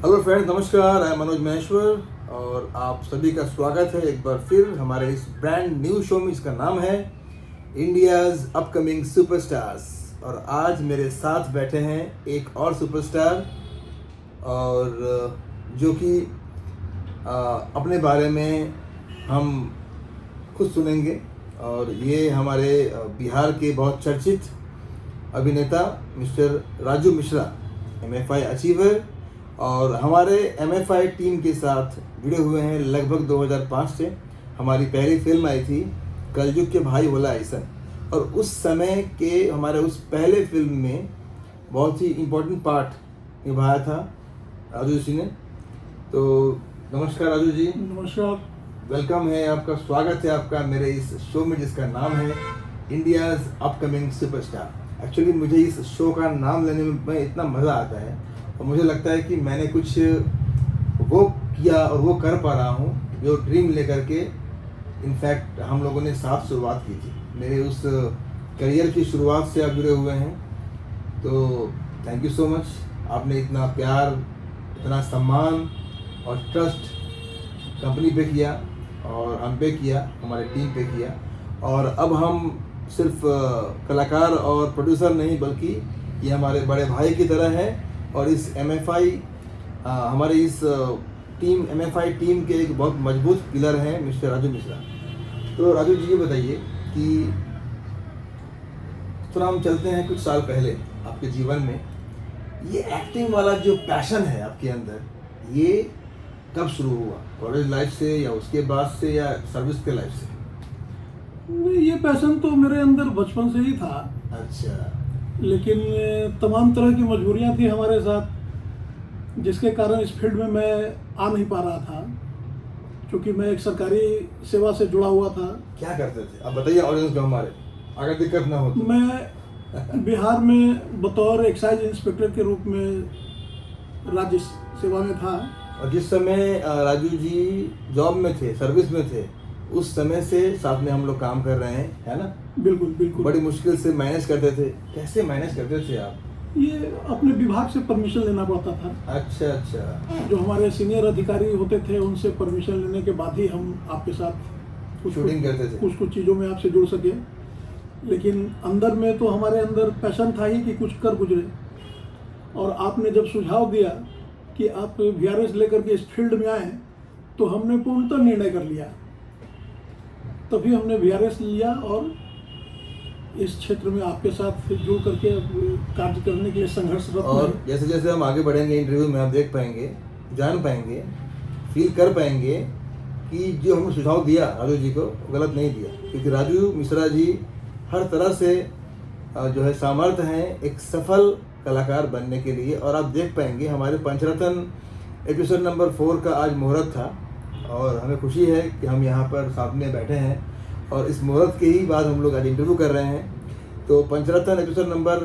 Hello friends, नमस्कार। आई मनोज महेश्वर और आप सभी का स्वागत है एक बार फिर हमारे इस ब्रांड न्यू शो में। इसका नाम है इंडियाज़ अपकमिंग सुपरस्टार्स। और आज मेरे साथ बैठे हैं एक और सुपरस्टार और जो कि अपने बारे में हम खुद सुनेंगे। और ये हमारे बिहार के बहुत चर्चित अभिनेता mister Raju Mishra, MFI achiever, और हमारे MFI टीम के साथ जुड़े हुए हैं लगभग 2005 से। हमारी पहली फिल्म आई थी कलयुग के भाई होला ऐसन, और उस समय के हमारे उस पहले फिल्म में बहुत ही इम्पोर्टेंट पार्ट निभाया था राजू जी ने। तो नमस्कार राजू जी। नमस्कार। वेलकम है आपका, स्वागत है आपका मेरे इस शो में जिसका नाम है इंडियाज़ अपकमिंग सुपरस्टार। एक्चुअली मुझे इस शो का नाम लेने में इतना मज़ा आता है और मुझे लगता है कि मैंने कुछ वो किया और वो कर पा रहा हूँ जो ड्रीम लेकर के इनफैक्ट हम लोगों ने साथ शुरुआत की थी। मेरे उस करियर की शुरुआत से आप जुड़े हुए हैं, तो थैंक यू सो मच। आपने इतना प्यार, इतना सम्मान और ट्रस्ट कंपनी पे किया और हम पे किया, हमारे टीम पे किया। और अब हम सिर्फ कलाकार और प्रोड्यूसर नहीं, बल्कि ये हमारे बड़े भाई की तरह है। और इस MFI हमारे इस टीम MFI टीम के एक बहुत मजबूत पिलर हैं मिस्टर राजू मिश्रा। तो राजू जी ये बताइए कि थोड़ा हम चलते हैं कुछ साल पहले आपके जीवन में। ये एक्टिंग वाला जो पैशन है आपके अंदर, ये कब शुरू हुआ? कॉलेज लाइफ से या उसके बाद से या सर्विस के लाइफ से? ये पैशन तो मेरे अंदर बचपन से ही था। अच्छा। लेकिन तमाम तरह की मजबूरियां थी हमारे साथ, जिसके कारण इस फील्ड में मैं आ नहीं पा रहा था, क्योंकि मैं एक सरकारी सेवा से जुड़ा हुआ था। क्या करते थे आप बताइए ऑडियंस को हमारे, अगर दिक्कत ना हो तो। मैं बिहार में बतौर एक्साइज इंस्पेक्टर के रूप में राज्य सेवा में था। और जिस समय राजू जी जॉब में थे, सर्विस में थे, उस समय से साथ में हम लोग काम कर रहे हैं, है ना? बिल्कुल बिल्कुल। बड़ी मुश्किल से मैनेज करते थे। कैसे मैनेज करते थे आप? ये अपने विभाग से परमिशन लेना पड़ता था। अच्छा अच्छा। जो हमारे सीनियर अधिकारी होते थे उनसे परमिशन लेने के बाद ही हम आपके साथ शूटिंग करते थे। कुछ चीज़ों में आपसे जुड़ सके। लेकिन अंदर में तो हमारे अंदर पैशन था ही कि कुछ कर गुजरे। और आपने जब सुझाव दिया कि आप VRS लेकर के इस फील्ड में आए, तो हमने पूर्णतः निर्णय कर लिया। तभी हमने VRS लिया और इस क्षेत्र में आपके साथ जुड़ करके कार्य करने के लिए संघर्षरत। और जैसे जैसे हम आगे बढ़ेंगे इंटरव्यू में, आप देख पाएंगे, जान पाएंगे, फील कर पाएंगे कि जो हमने सुझाव दिया राजू जी को, वो गलत नहीं दिया। क्योंकि राजू मिश्रा जी हर तरह से जो है सामर्थ्य हैं एक सफल कलाकार बनने के लिए। और आप देख पाएंगे हमारे पंचरत्न एपिसोड नंबर 4 का आज मुहूर्त था और हमें खुशी है कि हम यहाँ पर साथ में बैठे हैं और इस मुहूर्त के ही बाद हम लोग आज इंटरव्यू कर रहे हैं। तो पंचरत्न एपिसोड नंबर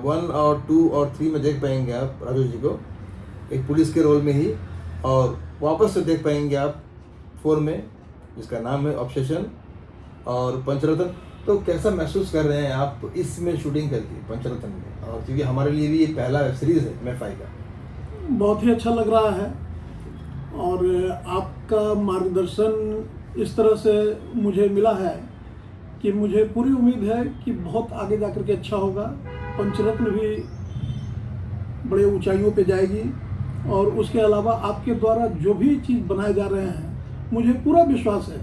1 और 2 और 3 में देख पाएंगे आप राजू जी को एक पुलिस के रोल में ही, और वापस से देख पाएंगे आप 4 में, जिसका नाम है ऑब्सेशन और पंचरत्न। तो कैसा महसूस कर रहे हैं आप इसमें शूटिंग करके पंचरत्न में? और क्योंकि हमारे लिए भी ये पहला वेब सीरीज़ है MFI का। बहुत ही अच्छा लग रहा है और आपका मार्गदर्शन इस तरह से मुझे मिला है कि मुझे पूरी उम्मीद है कि बहुत आगे जाकर के अच्छा होगा। पंचरत्न भी बड़े ऊंचाइयों पे जाएगी और उसके अलावा आपके द्वारा जो भी चीज़ बनाए जा रहे हैं, मुझे पूरा विश्वास है,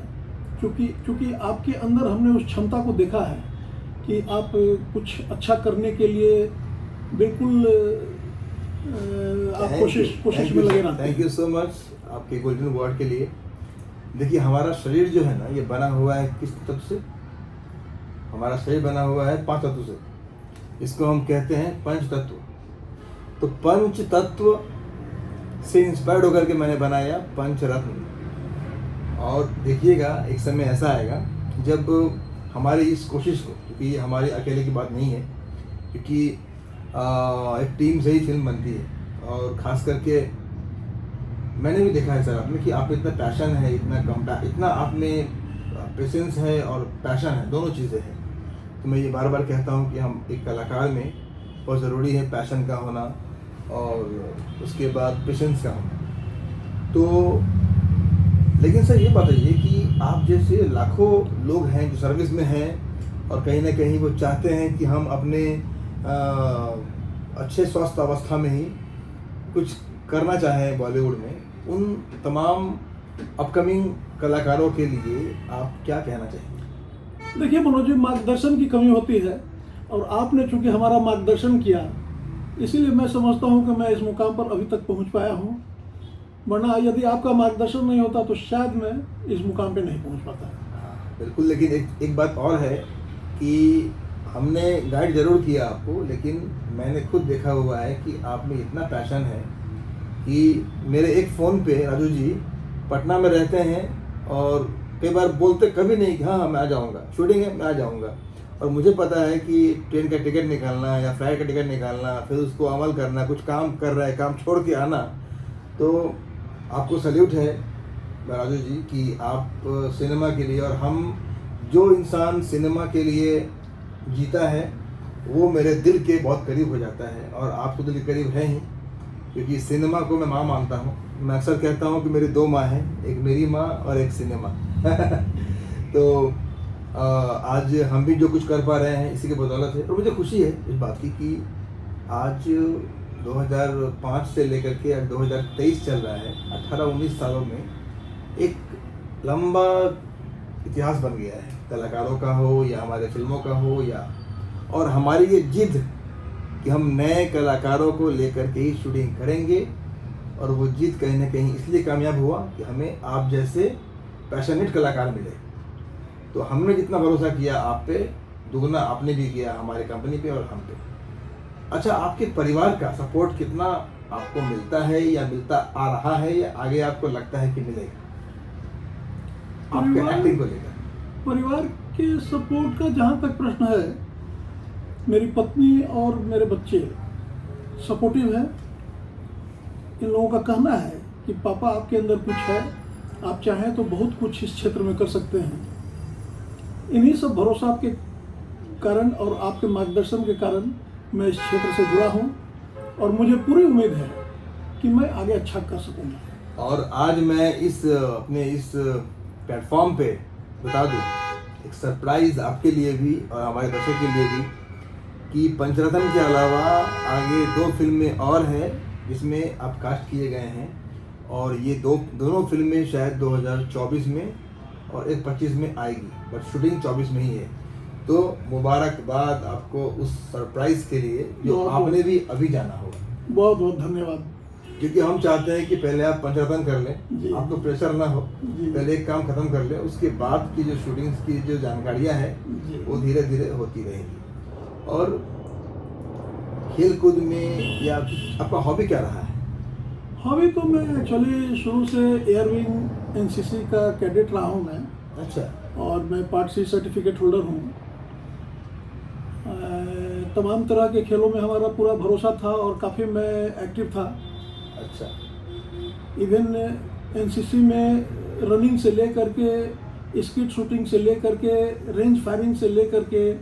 क्योंकि आपके अंदर हमने उस क्षमता को देखा है कि आप कुछ अच्छा करने के लिए बिल्कुल आप कोशिश में लगे रहते हैं। थैंक यू सो मच आपके गोल्डन वर्ड के लिए। देखिए हमारा शरीर जो है ना, ये बना हुआ है किस तत्व से? हमारा शरीर बना हुआ है 5 तत्व से। इसको हम कहते हैं पंच तत्व। तो पंच तत्व से इंस्पायर्ड होकर के मैंने बनाया पंचरत्न। और देखिएगा एक समय ऐसा आएगा जब हमारी इस कोशिश को, क्योंकि ये हमारे अकेले की बात नहीं है, क्योंकि एक टीम से ही फिल्म बनती है। और ख़ास करके मैंने भी देखा है सर आप में कि आप इतना पैशन है, इतना आप में पेशेंस है और पैशन है, दोनों चीज़ें हैं। तो मैं ये बार बार कहता हूँ कि हम एक कलाकार में बहुत ज़रूरी है पैशन का होना और उसके बाद पेशेंस का होना। तो लेकिन सर ये बताइए कि आप जैसे लाखों लोग हैं जो सर्विस में हैं और कहीं ना कहीं वो चाहते हैं कि हम अपने अच्छे स्वास्थ्य अवस्था में ही कुछ करना चाहें बॉलीवुड में, उन तमाम अपकमिंग कलाकारों के लिए आप क्या कहना चाहेंगे? देखिए मनोज जी, मार्गदर्शन की कमी होती है और आपने चूंकि हमारा मार्गदर्शन किया, इसीलिए मैं समझता हूं कि मैं इस मुकाम पर अभी तक पहुंच पाया हूं। वरना यदि आपका मार्गदर्शन नहीं होता तो शायद मैं इस मुकाम पे नहीं पहुंच पाता। बिल्कुल, लेकिन एक बात और है कि हमने गाइड ज़रूर किया आपको, लेकिन मैंने खुद देखा हुआ है कि आप में इतना पैशन है कि मेरे एक फ़ोन पे राजू जी पटना में रहते हैं और कई बार बोलते कभी नहीं कि हाँ मैं आ जाऊँगा, शूटिंग है मैं आ जाऊँगा, और मुझे पता है कि ट्रेन का टिकट निकालना या फ्लाइट का टिकट निकालना, फिर उसको अमल करना, कुछ काम कर रहा है, काम छोड़ के आना। तो आपको सल्यूट है राजू जी कि आप सिनेमा के लिए, और हम जो इंसान सिनेमा के लिए जीता है वो मेरे दिल के बहुत करीब हो जाता है, और आप तो दिल के करीब है ही, क्योंकि सिनेमा को मैं माँ मानता हूँ। मैं अक्सर कहता हूँ कि मेरी दो माँ हैं, एक मेरी माँ और एक सिनेमा। तो आज हम भी जो कुछ कर पा रहे हैं इसी के बदौलत है, और मुझे खुशी है इस बात की कि आज 2005 से लेकर के आज 2023 चल रहा है, 18-19 सालों में एक लंबा इतिहास बन गया है, कलाकारों का हो या हमारे फिल्मों का हो, या और हमारी ये जिद कि हम नए कलाकारों को लेकर के ही शूटिंग करेंगे, और वो जिद कहीं ना कहीं इसलिए कामयाब हुआ कि हमें आप जैसे पैशनेट कलाकार मिले। तो हमने जितना भरोसा किया आप पे, दुगना आपने भी किया हमारे कंपनी पे और हम पे। अच्छा, आपके परिवार का सपोर्ट कितना आपको मिलता है या मिलता आ रहा है, या आगे आपको लगता है कि मिलेगा आपके एक्टिंग को लेकर? परिवार के सपोर्ट का जहाँ तक प्रश्न है, मेरी पत्नी और मेरे बच्चे सपोर्टिव हैं। इन लोगों का कहना है कि पापा आपके अंदर कुछ है, आप चाहें तो बहुत कुछ इस क्षेत्र में कर सकते हैं। इन्हीं सब भरोसा आपके कारण और आपके मार्गदर्शन के कारण मैं इस क्षेत्र से जुड़ा हूँ, और मुझे पूरी उम्मीद है कि मैं आगे अच्छा कर सकूँगा। और आज मैं इस अपने इस प्लेटफॉर्म पे बता दूं एक सरप्राइज़ आपके लिए भी और हमारे दर्शकों के लिए भी कि पंचरत्न के अलावा आगे 2 फिल्में और हैं जिसमें आप कास्ट किए गए हैं, और ये दोनों फिल्में शायद 2024 में और एक 25 में आएगी, बट शूटिंग 24 में ही है। तो मुबारकबाद आपको उस सरप्राइज़ के लिए जो आपने भी अभी जाना होगा। बहुत बहुत धन्यवाद। क्योंकि हम चाहते हैं कि पहले आप पंचरत्न कर लें, आपको प्रेशर ना हो, पहले एक काम खत्म कर लें, उसके बाद की जो शूटिंग्स की जो जानकारियां हैं वो धीरे धीरे होती रहेंगी। और खेल कूद में या आपका हॉबी क्या रहा है? हॉबी तो मैं एक्चुअली शुरू से एयरविंग एनसीसी का कैडेट रहा हूँ मैं। अच्छा। और मैं पार्ट सी सर्टिफिकेट होल्डर हूँ। तमाम तरह के खेलों में हमारा पूरा भरोसा था और काफ़ी मैं एक्टिव था। अच्छा। इवन एनसीसी में रनिंग से लेकर के, स्किट शूटिंग से लेकर के, रेंज फायरिंग से लेकर के,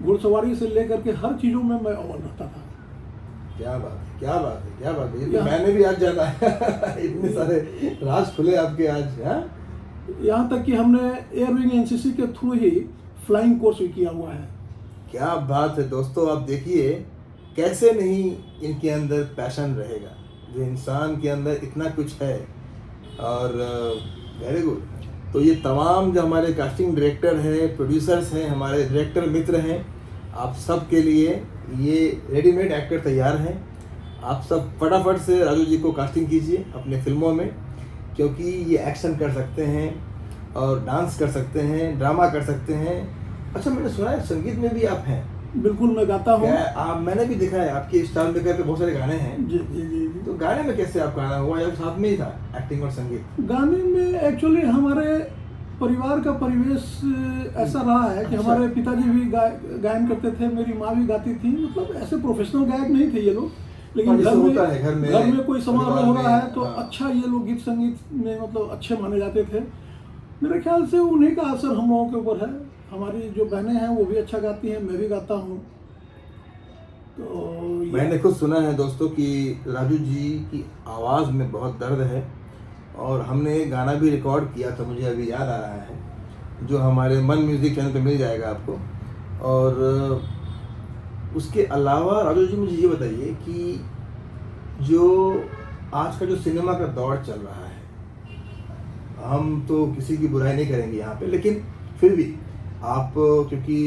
घुड़सवारी से लेकर के हर चीज़ों में मैं अव्वल रहता था। क्या बात है, क्या बात है, क्या बात है। ये तो मैंने भी आज जाना है। इतने सारे राज खुले आपके आज। यहाँ तक कि हमने एयरविंग एनसीसी के थ्रू ही फ्लाइंग कोर्स भी किया हुआ है। क्या बात है दोस्तों, आप देखिए कैसे नहीं इनके अंदर पैशन रहेगा, जो इंसान के अंदर इतना कुछ है। और वेरी गुड। तो ये तमाम जो हमारे कास्टिंग डायरेक्टर हैं, प्रोड्यूसर्स हैं, हमारे डायरेक्टर मित्र हैं, आप सब के लिए ये रेडीमेड एक्टर तैयार हैं। आप सब फटाफट से राजू जी को कास्टिंग कीजिए अपने फिल्मों में, क्योंकि ये एक्शन कर सकते हैं और डांस कर सकते हैं, ड्रामा कर सकते हैं। अच्छा, मैंने सुना है संगीत में भी आप हैं। बिल्कुल, मैं गाता हूँ। मैंने भी देखा है आपके स्टार मेकर पे बहुत सारे गाने हैं। जी जी जी जी। तो गाने में कैसे आपका आना हुआ, या साथ में ही था एक्टिंग और संगीत? गाने में एक्चुअली हमारे परिवार का परिवेश ऐसा रहा है कि हमारे पिताजी भी गायन करते थे, मेरी माँ भी गाती थी। मतलब ऐसे प्रोफेशनल गायक नहीं थे ये लोग, लेकिन घर में कोई समारोह हो रहा है तो अच्छा ये लोग गीत संगीत में मतलब अच्छे माने जाते थे। मेरे ख्याल से उन्हीं का असर हम लोगों के ऊपर है। हमारी जो बहनें हैं वो भी अच्छा गाती हैं, मैं भी गाता हूँ। तो मैंने खुद सुना है दोस्तों कि राजू जी की आवाज़ में बहुत दर्द है, और हमने एक गाना भी रिकॉर्ड किया था, मुझे अभी याद आ रहा है, जो हमारे मन म्यूज़िक चैनल पे मिल जाएगा आपको। और उसके अलावा राजू जी मुझे ये बताइए कि जो आज का जो सिनेमा का दौर चल रहा है, हम तो किसी की बुराई नहीं करेंगे यहाँ पे, लेकिन फिर भी आप क्योंकि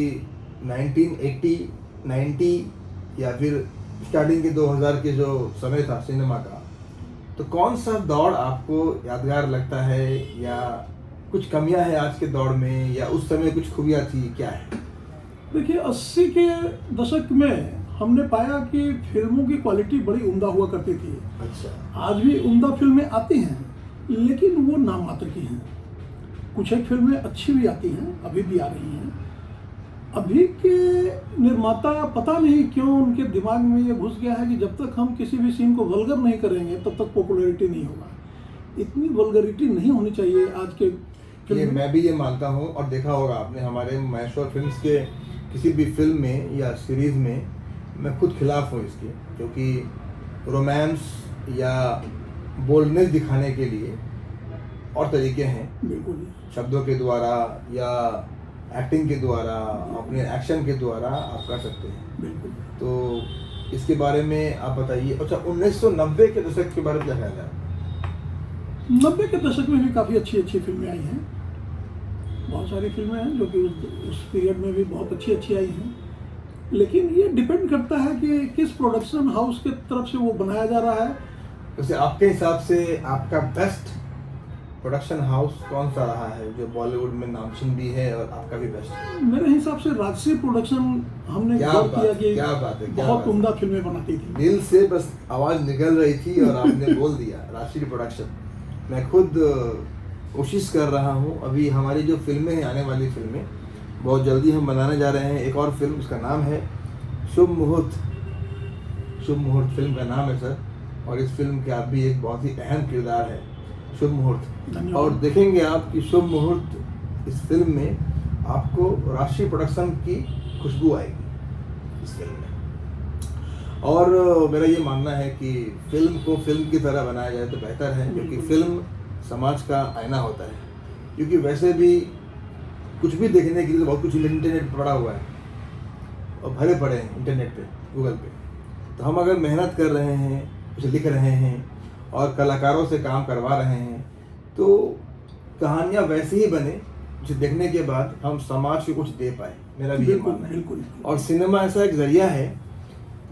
1980, 90 या फिर स्टार्टिंग के 2000 के जो समय था सिनेमा का, तो कौन सा दौर आपको यादगार लगता है, या कुछ कमियां हैं आज के दौर में, या उस समय कुछ खूबियां थी, क्या है? देखिए 80 के दशक में हमने पाया कि फिल्मों की क्वालिटी बड़ी उम्दा हुआ करती थी। अच्छा। आज भी उम्दा फिल्में आती हैं, लेकिन वो नाम मात्र की हैं। कुछ एक फिल्में अच्छी भी आती हैं, अभी भी आ रही हैं। अभी के निर्माता पता नहीं क्यों उनके दिमाग में ये घुस गया है कि जब तक हम किसी भी सीन को वल्गर नहीं करेंगे तब तक पॉपुलैरिटी नहीं होगा। इतनी वल्गरिटी नहीं होनी चाहिए आज के ये मैं भी ये मानता हूँ, और देखा होगा आपने हमारे महेश्वर फिल्म्स के किसी भी फिल्म में या सीरीज़ में, मैं खुद खिलाफ हूँ इसके, क्योंकि रोमांस या बोल्डनेस दिखाने के लिए और तरीके हैं, बिल्कुल शब्दों के द्वारा या एक्टिंग के द्वारा, अपने एक्शन के द्वारा आप कर सकते हैं। बिल्कुल। तो इसके बारे में आप बताइए। अच्छा, 1990 के दशक के बारे में क्या ख्याल है? 90 के दशक में भी काफ़ी अच्छी अच्छी फिल्में आई हैं। बहुत सारी फिल्में हैं जो कि उस पीरियड में भी बहुत अच्छी अच्छी आई हैं, लेकिन ये डिपेंड करता है कि किस प्रोडक्शन हाउस के तरफ से वो बनाया जा रहा है। वैसे आपके हिसाब से आपका बेस्ट प्रोडक्शन हाउस कौन सा रहा है, जो बॉलीवुड में नामचीन भी है और आपका भी बेस्ट? मेरे हिसाब से राजश्री प्रोडक्शन हमने क्या गौर बात किया है, कि क्या बात है, क्या बहुत बात है। उम्दा फिल्में बनाती थी। दिल से बस आवाज़ निकल रही थी और आपने बोल दिया, राजश्री प्रोडक्शन। मैं खुद कोशिश कर रहा हूँ, अभी हमारी जो फिल्में हैं, आने वाली फिल्में बहुत जल्दी हम बनाने जा रहे हैं। एक और फिल्म, उसका नाम है शुभ मुहूर्त। शुभ मुहूर्त फिल्म का नाम है सर, और इस फिल्म के आप भी एक बहुत ही अहम किरदार है, शुभ मुहूर्त। धन्यवाद। और देखेंगे आप कि शुभ मुहूर्त इस फिल्म में आपको राजश्री प्रोडक्शन की खुशबू आएगी इस फिल्म में। और मेरा ये मानना है कि फिल्म को फिल्म की तरह बनाया जाए तो बेहतर है, क्योंकि फिल्म समाज का आईना होता है। क्योंकि वैसे भी कुछ भी देखने के लिए तो बहुत कुछ इंटरनेट पर पड़ा हुआ है, और भरे पड़े हैं इंटरनेट पे, गूगल पे। तो हम अगर मेहनत कर रहे हैं, कुछ लिख रहे हैं और कलाकारों से काम करवा रहे हैं, तो कहानियाँ वैसी ही बने जो देखने के बाद हम समाज को कुछ दे पाए। मेरा भी ये मानना है। बिल्कुल। और सिनेमा ऐसा एक जरिया है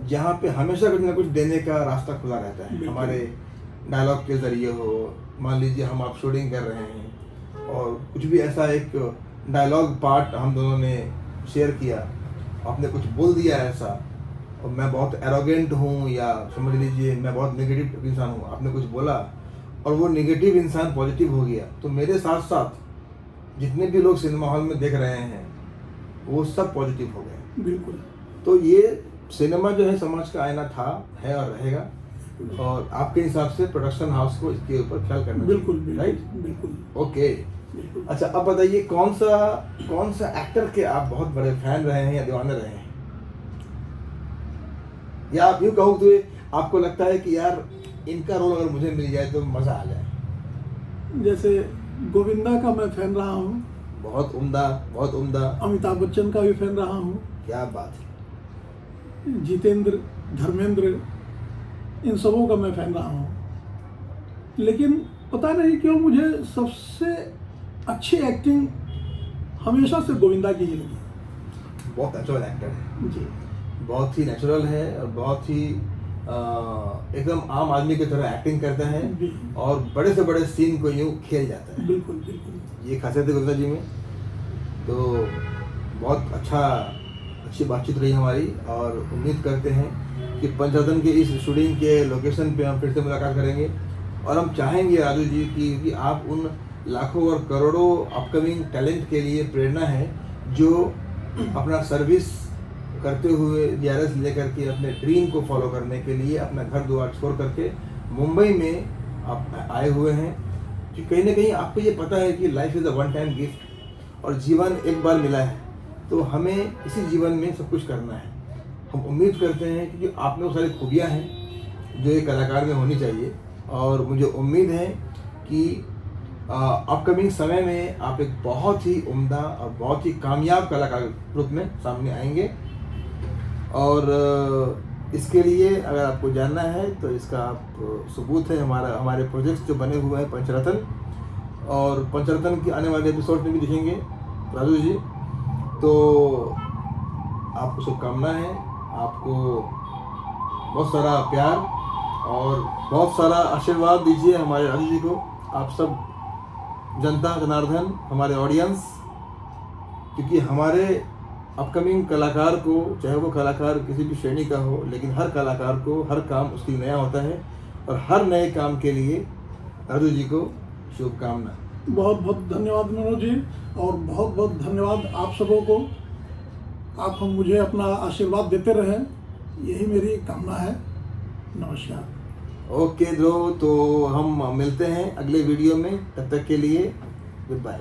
जहाँ पे हमेशा कुछ ना कुछ देने का रास्ता खुला रहता है। बिल्कुल। हमारे डायलॉग के ज़रिए हो, मान लीजिए हम आप शूटिंग कर रहे हैं और कुछ भी ऐसा एक डायलॉग पार्ट हम दोनों ने शेयर किया, आपने कुछ बोल दिया ऐसा, और मैं बहुत एरोगेंट हूँ या समझ लीजिए मैं बहुत नेगेटिव इंसान हूँ, आपने कुछ बोला और वो नेगेटिव इंसान पॉजिटिव हो गया, तो मेरे साथ साथ जितने भी लोग सिनेमा हॉल में देख रहे हैं वो सब पॉजिटिव हो गए। बिल्कुल। तो ये सिनेमा जो है समाज का आईना था, है और रहेगा। और आपके हिसाब से प्रोडक्शन हाउस को इसके ऊपर ख्याल करना बिल्कुल चाहिए, बिल्कुल राइट? बिल्कुल ओके। बिल्कुल। अच्छा, अब बताइए कौन सा एक्टर के आप बहुत बड़े फैन रहे हैं या दीवाने रहे हैं, या आप यूँ कहो तो आपको लगता है कि यार इनका रोल अगर मुझे मिल जाए तो मज़ा आ जाए? जैसे गोविंदा का मैं फैन रहा हूँ, बहुत उम्दा, बहुत उम्दा। अमिताभ बच्चन का भी फैन रहा हूँ, क्या बात है। जितेंद्र, धर्मेंद्र, इन सबों का मैं फैन रहा हूँ। लेकिन पता नहीं क्यों मुझे सबसे अच्छी एक्टिंग हमेशा से गोविंदा की ही लगी। बहुत नेचुरल एक्टर है जी। बहुत ही नेचुरल है और बहुत ही एकदम आम आदमी की तरह एक्टिंग करता है जी। और बड़े से बड़े सीन को यूँ खेल जाता है। बिल्कुल बिल्कुल। ये खासियत है गुप्ता जी में। तो बहुत अच्छी बातचीत रही हमारी, और उम्मीद करते हैं कि पंचरत्न के इस शूटिंग के लोकेशन पे हम फिर से मुलाकात करेंगे। और हम चाहेंगे राजू जी कि आप उन लाखों और करोड़ों अपकमिंग टैलेंट के लिए प्रेरणा है जो अपना सर्विस करते हुए DRS लेकर के अपने ड्रीम को फॉलो करने के लिए अपना घर द्वार छोड़ करके मुंबई में आप आए हुए हैं। कि कहीं ना कहीं आपको ये पता है कि life is a one time gift और जीवन एक बार मिला है, तो हमें इसी जीवन में सब कुछ करना है। हम उम्मीद करते हैं कि आप में वो सारी खूबियाँ हैं जो एक कलाकार में होनी चाहिए, और मुझे उम्मीद है कि अपकमिंग समय में आप एक बहुत ही उम्दा और बहुत ही कामयाब कलाकार के रूप में सामने आएंगे। और इसके लिए अगर आपको जानना है तो इसका आप सबूत है हमारे प्रोजेक्ट्स जो बने हुए हैं पंचरत्न, और पंचरत्न की आने वाले एपिसोड में भी दिखेंगे राजू जी। तो आपको शुभकामना है, आपको बहुत सारा प्यार और बहुत सारा आशीर्वाद दीजिए हमारे राजू जी को, आप सब जनता जनार्दन, हमारे ऑडियंस, क्योंकि हमारे अपकमिंग कलाकार को, चाहे वो कलाकार किसी भी श्रेणी का हो, लेकिन हर कलाकार को हर काम उसके लिए नया होता है, और हर नए काम के लिए राजू जी को शुभकामना। बहुत बहुत धन्यवाद मनोज जी, और बहुत बहुत धन्यवाद आप सबों को। आप हम मुझे अपना आशीर्वाद देते रहें, यही मेरी कामना है। नमस्कार। ओके ध्रुव, तो हम मिलते हैं अगले वीडियो में, तब तक के लिए गुड बाय।